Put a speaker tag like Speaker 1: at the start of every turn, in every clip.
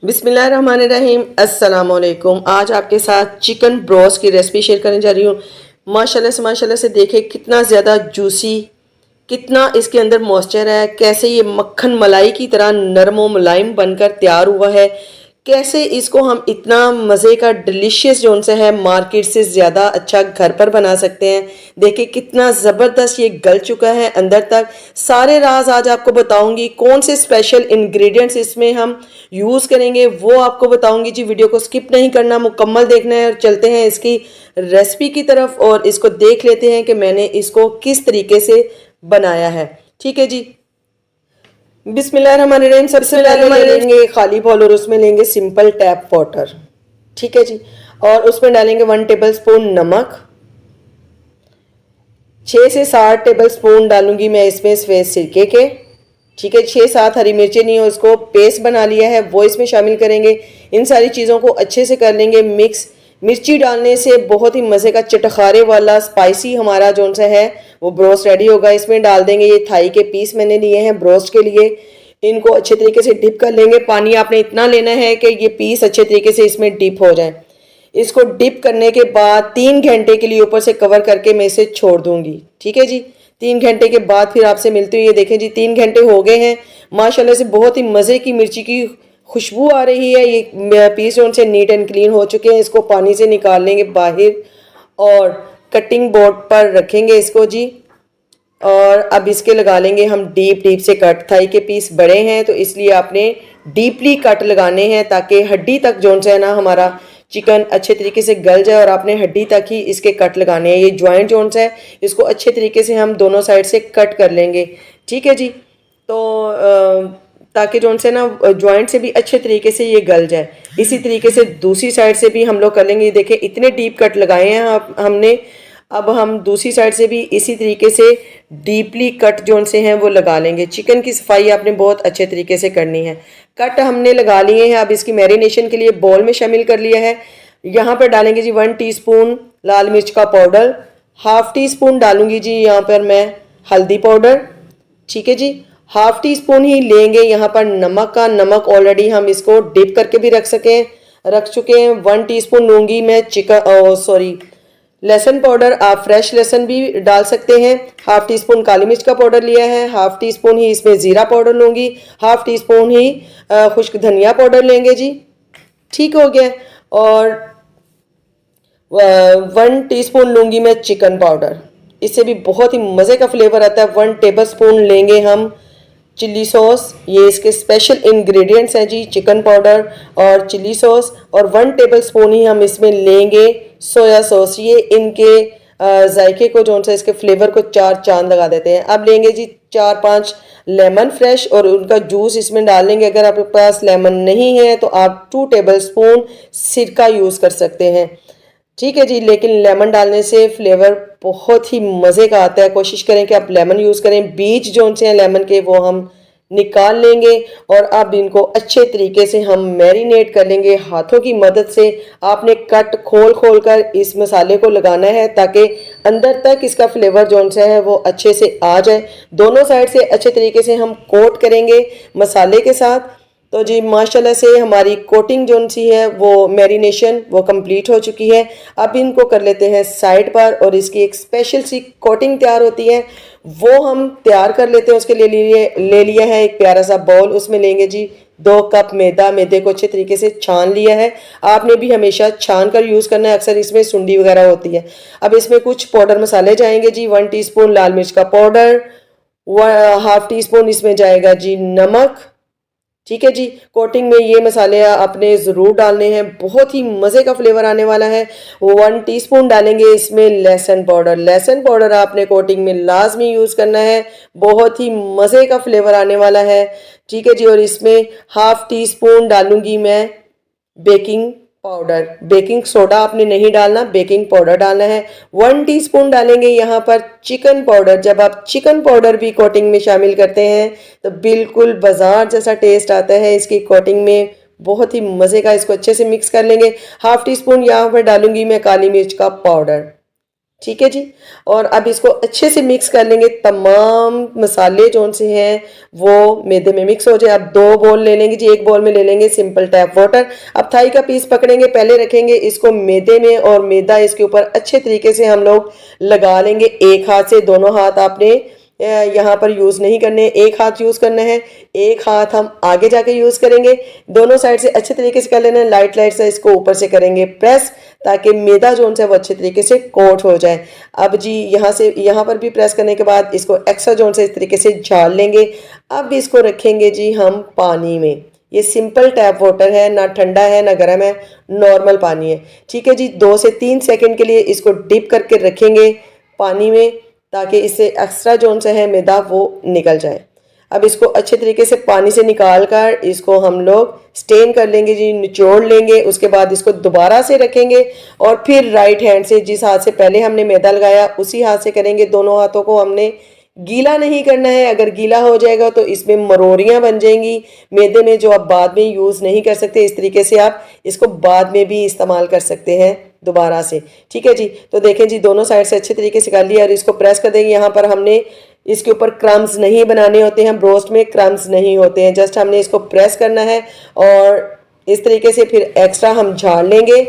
Speaker 1: बिस्मिल्लाहिर्रहमानिर्रहीम। अस्सलाम वालेकुम। आज आपके साथ चिकन ब्रोस्ट की रेसिपी शेयर करने जा रही हूँ। माशाल्लाह से देखें कितना ज़्यादा जूसी, कितना इसके अंदर मॉइस्चर है, कैसे ये मक्खन मलाई की तरह नरम व मुलायम बनकर तैयार हुआ है, कैसे इसको हम इतना मज़े का डिलीशियस जो उनसे है मार्केट से ज़्यादा अच्छा घर पर बना सकते हैं। देखिए कितना ज़बरदस्त ये गल चुका है अंदर तक। सारे राज आज आपको बताऊंगी, कौन से स्पेशल इंग्रेडिएंट्स इसमें हम यूज़ करेंगे वो आपको बताऊंगी जी। वीडियो को स्किप नहीं करना, मुकम्मल देखना है। और चलते हैं इसकी रेसिपी की तरफ और इसको देख लेते हैं कि मैंने इसको किस तरीके से बनाया है। ठीक है जी। बिस्मिल्लाहिर्रहमानिर्रहीम। सबसे पहले लेंगे खाली बाउल और उसमें लेंगे सिंपल टैप वाटर। ठीक है जी। और उसमें डालेंगे 1 टेबल स्पून नमक। 6 से 7 टेबल स्पून डालूंगी मैं इसमें सफ़ेद सिरके के। ठीक है, 6-7 हरी मिर्चें नहीं हो, इसको पेस्ट बना लिया है वो इसमें शामिल करेंगे। इन सारी चीज़ों को अच्छे से कर लेंगे मिक्स। मिर्ची डालने से बहुत ही मज़े का चटखारे वाला स्पाइसी हमारा जो सा है वो ब्रोस्ट रेडी होगा। इसमें डाल देंगे ये थाई के पीस मैंने लिए हैं ब्रोस्ट के लिए। इनको अच्छे तरीके से डिप कर लेंगे। पानी आपने इतना लेना है कि ये पीस अच्छे तरीके से इसमें डिप हो जाए। इसको डिप करने के बाद 3 घंटे के लिए ऊपर से कवर करके मैं इसे छोड़ दूंगी। ठीक है जी। 3 घंटे के बाद फिर आपसे मिलती हूँ। ये देखें जी 3 घंटे हो गए हैं। माशाल्लाह से बहुत ही मज़े की मिर्ची की खुशबू आ रही है। ये पीस जो से नीट एंड क्लीन हो चुके हैं। इसको पानी से निकाल लेंगे बाहर और कटिंग बोर्ड पर रखेंगे इसको जी। और अब इसके लगा लेंगे हम डीप से कट। थाई के पीस बड़े हैं तो इसलिए आपने डीपली कट लगाने हैं ताकि हड्डी तक जो है ना हमारा चिकन अच्छे तरीके से गल जाए। और आपने हड्डी तक ही इसके कट लगाने हैं। ये जॉइंट जोन्स है इसको अच्छे तरीके से हम दोनों साइड से कट कर लेंगे। ठीक है जी। तो ताकि जो से ना जॉइंट से भी अच्छे तरीके से ये गल जाए। इसी तरीके से दूसरी साइड से भी हम लोग कर लेंगे। ये देखिए इतने डीप कट लगाए हैं हमने। अब हम दूसरी साइड से भी इसी तरीके से डीपली कट जो से हैं वो लगा लेंगे। चिकन की सफाई आपने बहुत अच्छे तरीके से करनी है। कट हमने लगा लिए हैं। अब इसकी मैरिनेशन के लिए बॉल में शामिल कर लिया है। यहाँ पर डालेंगे जी 1 टीस्पून लाल मिर्च का पाउडर। हाफ टी स्पून डालूंगी जी यहाँ पर मैं हल्दी पाउडर। ठीक है जी। हाफ टी स्पून ही लेंगे यहाँ पर नमक का। नमक ऑलरेडी हम इसको डिप करके भी रख चुके हैं। 1 टीस्पून लूंगी मैं लहसुन पाउडर। आप फ्रेश लहसुन भी डाल सकते हैं। हाफ टी स्पून काली मिर्च का पाउडर लिया है। हाफ टी स्पून ही इसमें ज़ीरा पाउडर लूँगी। हाफ टी स्पून ही खुश्क धनिया पाउडर लेंगे जी। ठीक हो गया। और 1 टीस्पून लूँगी मैं चिकन पाउडर। इससे भी बहुत ही मज़े का फ्लेवर आता है। 1 टेबल स्पून लेंगे हम चिल्ली सॉस। ये इसके स्पेशल इंग्रेडिएंट्स हैं जी, चिकन पाउडर और चिल्ली सॉस। और 1 टेबल स्पून ही हम इसमें लेंगे सोया सॉस। ये इनके जायके को जो सा इसके फ्लेवर को 4 चांद लगा देते हैं। अब लेंगे जी 4-5 लेमन फ्रेश और उनका जूस इसमें डाल लेंगे। अगर आपके पास लेमन नहीं है तो आप 2 टेबल स्पून सिरका यूज़ कर सकते हैं। ठीक है जी। लेकिन लेमन डालने से फ्लेवर बहुत ही मज़े का आता है। कोशिश करें कि आप लेमन यूज़ करें। बीज जो से हैं लेमन के वो हम निकाल लेंगे। और अब इनको अच्छे तरीके से हम मैरिनेट कर लेंगे हाथों की मदद से। आपने कट खोल कर इस मसाले को लगाना है ताकि अंदर तक इसका फ्लेवर जो सा है वो अच्छे से आ जाए। दोनों साइड से अच्छे तरीके से हम कोट करेंगे मसाले के साथ। तो जी माशाल्लाह से हमारी कोटिंग जो सी है वो मैरिनेशन वो कंप्लीट हो चुकी है। अब इनको कर लेते हैं साइड पर और इसकी एक स्पेशल सी कोटिंग तैयार होती है वो हम तैयार कर लेते हैं। उसके लिए ले लिया है एक प्यारा सा बाउल। उसमें लेंगे जी 2 कप मैदा। मैदे को अच्छे तरीके से छान लिया है। आपने भी हमेशा छान कर यूज़ करना है, अक्सर इसमें सुंडी वगैरह होती है। अब इसमें कुछ पाउडर मसाले जाएंगे जी। 1 टीस्पून लाल मिर्च का पाउडर। हाफ टी स्पून इसमें जाएगा जी नमक। ठीक है जी। कोटिंग में ये मसाले आपने ज़रूर डालने हैं, बहुत ही मज़े का फ्लेवर आने वाला है। 1 टीस्पून डालेंगे इसमें लहसुन पाउडर। लहसुन पाउडर आपने कोटिंग में लाजमी यूज़ करना है, बहुत ही मज़े का फ्लेवर आने वाला है। ठीक है जी। और इसमें हाफ टी स्पून डालूंगी मैं बेकिंग पाउडर। बेकिंग सोडा आपने नहीं डालना, बेकिंग पाउडर डालना है। 1 टीस्पून डालेंगे यहाँ पर चिकन पाउडर। जब आप चिकन पाउडर भी कोटिंग में शामिल करते हैं तो बिल्कुल बाजार जैसा टेस्ट आता है इसकी कोटिंग में, बहुत ही मज़े का। इसको अच्छे से मिक्स कर लेंगे। हाफ टी स्पून यहाँ पर डालूंगी मैं काली मिर्च का पाउडर। ठीक है जी। और अब इसको अच्छे से मिक्स कर लेंगे, तमाम मसाले जो से हैं वो मैदे में मिक्स हो जाए। अब 2 बॉल ले लेंगे जी, एक बॉल में ले लेंगे सिंपल टैप वाटर। अब थाई का पीस पकड़ेंगे, पहले रखेंगे इसको मैदे में और मैदा इसके ऊपर अच्छे तरीके से हम लोग लगा लेंगे। एक हाथ से, दोनों हाथ आपने यहाँ पर यूज़ नहीं करने, एक हाथ यूज़ करना है, एक हाथ हम आगे जाके यूज़ करेंगे। दोनों साइड से अच्छे तरीके से कर लेना है, लाइट लाइट से इसको ऊपर से करेंगे प्रेस, ताकि मैदा जो है वो अच्छे तरीके से कोट हो जाए। अब जी यहाँ पर भी प्रेस करने के बाद इसको एक्स्ट्रा जोन से इस तरीके से झाड़ लेंगे। अब इसको रखेंगे जी हम पानी में। ये सिंपल टैप वाटर है, ना ठंडा है ना गर्म है, नॉर्मल पानी है। ठीक है जी, 2 से 3 सेकंड के लिए इसको डिप करके रखेंगे पानी में, ताकि इससे एक्स्ट्रा जोन से है मैदा वो निकल जाए। अब इसको अच्छे तरीके से पानी से निकाल कर इसको हम लोग स्टेन कर लेंगे जी, निचोड़ लेंगे। उसके बाद इसको दोबारा से रखेंगे और फिर राइट हैंड से, जिस हाथ से पहले हमने मैदा लगाया उसी हाथ से करेंगे। दोनों हाथों को हमने गीला नहीं करना है, अगर गीला हो जाएगा तो इसमें मरोड़ियाँ बन जाएंगी मैदे में, जो आप बाद में यूज़ नहीं कर सकते। इस तरीके से आप इसको बाद में भी इस्तेमाल कर सकते हैं दोबारा से। ठीक है जी, तो देखें जी दोनों साइड से अच्छे तरीके से कर लिया और इसको प्रेस कर देंगे। यहाँ पर हमने इसके ऊपर क्रम्स नहीं बनाने होते हैं, ब्रोस्ट में क्रम्स नहीं होते हैं, जस्ट हमने इसको प्रेस करना है और इस तरीके से फिर एक्स्ट्रा हम झाड़ लेंगे।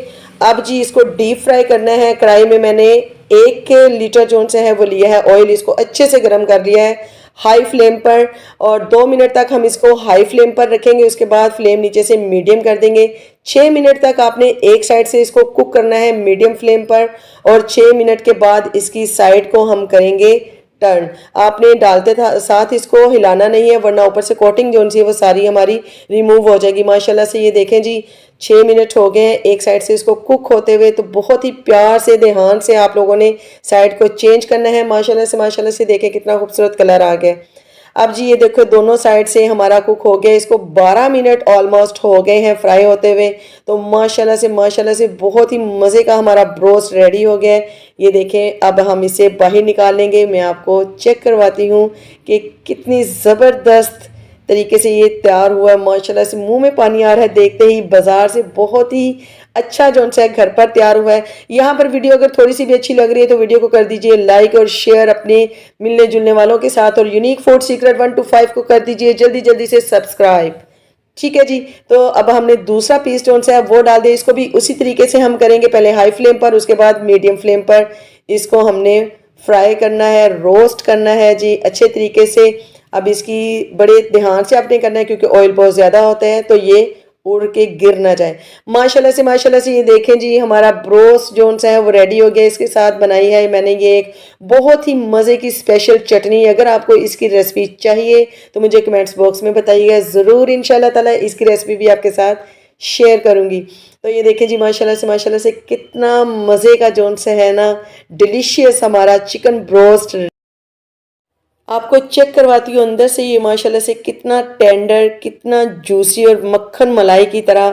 Speaker 1: अब जी इसको डीप फ्राई करना है। कढ़ाई में मैंने 1 लीटर जो से है वो लिया है ऑयल, इसको अच्छे से गर्म कर लिया है हाई फ्लेम पर, और 2 मिनट तक हम इसको हाई फ्लेम पर रखेंगे। उसके बाद फ्लेम नीचे से मीडियम कर देंगे। 6 मिनट तक आपने एक साइड से इसको कुक करना है मीडियम फ्लेम पर, और 6 मिनट के बाद इसकी साइड को हम करेंगे टर्न। आपने डालते साथ इसको हिलाना नहीं है, वरना ऊपर से कोटिंग जो सी है वो सारी हमारी रिमूव हो जाएगी। माशाल्लाह से ये देखें जी 6 मिनट हो गए हैं एक साइड से इसको कुक होते हुए, तो बहुत ही प्यार से ध्यान से आप लोगों ने साइड को चेंज करना है। माशाल्लाह से देखें कितना खूबसूरत कलर आ गया। अब जी ये देखो दोनों साइड से हमारा कुक हो गया, इसको 12 मिनट ऑलमोस्ट हो गए हैं फ्राई होते हुए। तो माशाल्लाह से बहुत ही मज़े का हमारा ब्रोस्ट रेडी हो गया है। ये देखें, अब हम इसे बाहर निकाल लेंगे। मैं आपको चेक करवाती हूँ कि कितनी ज़बरदस्त तरीके से ये तैयार हुआ है। माशाल्लाह से मुंह में पानी आ रहा है देखते ही। बाजार से बहुत ही अच्छा जो सा घर पर तैयार हुआ है। यहाँ पर वीडियो अगर थोड़ी सी भी अच्छी लग रही है तो वीडियो को कर दीजिए लाइक और शेयर अपने मिलने जुलने वालों के साथ, और यूनिक फूड सीक्रेट 1 to 5 को कर दीजिए जल्दी जल्दी से सब्सक्राइब। ठीक है जी, तो अब हमने दूसरा पीस जो है वो डाल दिया। इसको भी उसी तरीके से हम करेंगे, पहले हाई फ्लेम पर, उसके बाद मीडियम फ्लेम पर इसको हमने फ्राई करना है, रोस्ट करना है जी अच्छे तरीके से। अब इसकी बड़े ध्यान से आपने करना है क्योंकि ऑयल बहुत ज़्यादा होता है, तो ये उड़ के गिर ना जाए। माशाल्लाह से ये देखें जी हमारा ब्रोस्ट जोन सा है वो रेडी हो गया। इसके साथ बनाई है मैंने ये एक बहुत ही मज़े की स्पेशल चटनी। अगर आपको इसकी रेसिपी चाहिए तो मुझे कमेंट्स बॉक्स में बताइएगा, ज़रूर इंशाल्लाह ताला इसकी रेसिपी भी आपके साथ शेयर करूँगी। तो ये देखें जी माशाल्लाह से कितना मज़े का जोन सा है ना, डिलीशियस हमारा चिकन ब्रोस्ट। आपको चेक करवाती हूँ अंदर से, ये माशाल्लाह से कितना टेंडर, कितना जूसी और मक्खन मलाई की तरह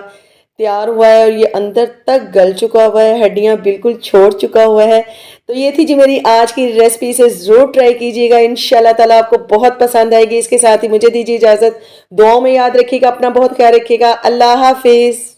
Speaker 1: तैयार हुआ है, और ये अंदर तक गल चुका हुआ है, हड्डियाँ बिल्कुल छोड़ चुका हुआ है। तो ये थी जी मेरी आज की रेसिपी, से ज़रूर ट्राई कीजिएगा, इंशाल्लाह ताला आपको बहुत पसंद आएगी। इसके साथ ही मुझे दीजिए इजाज़त, दुआओं में याद रखिएगा, अपना बहुत ख्याल रखिएगा। अल्लाह हाफिज़।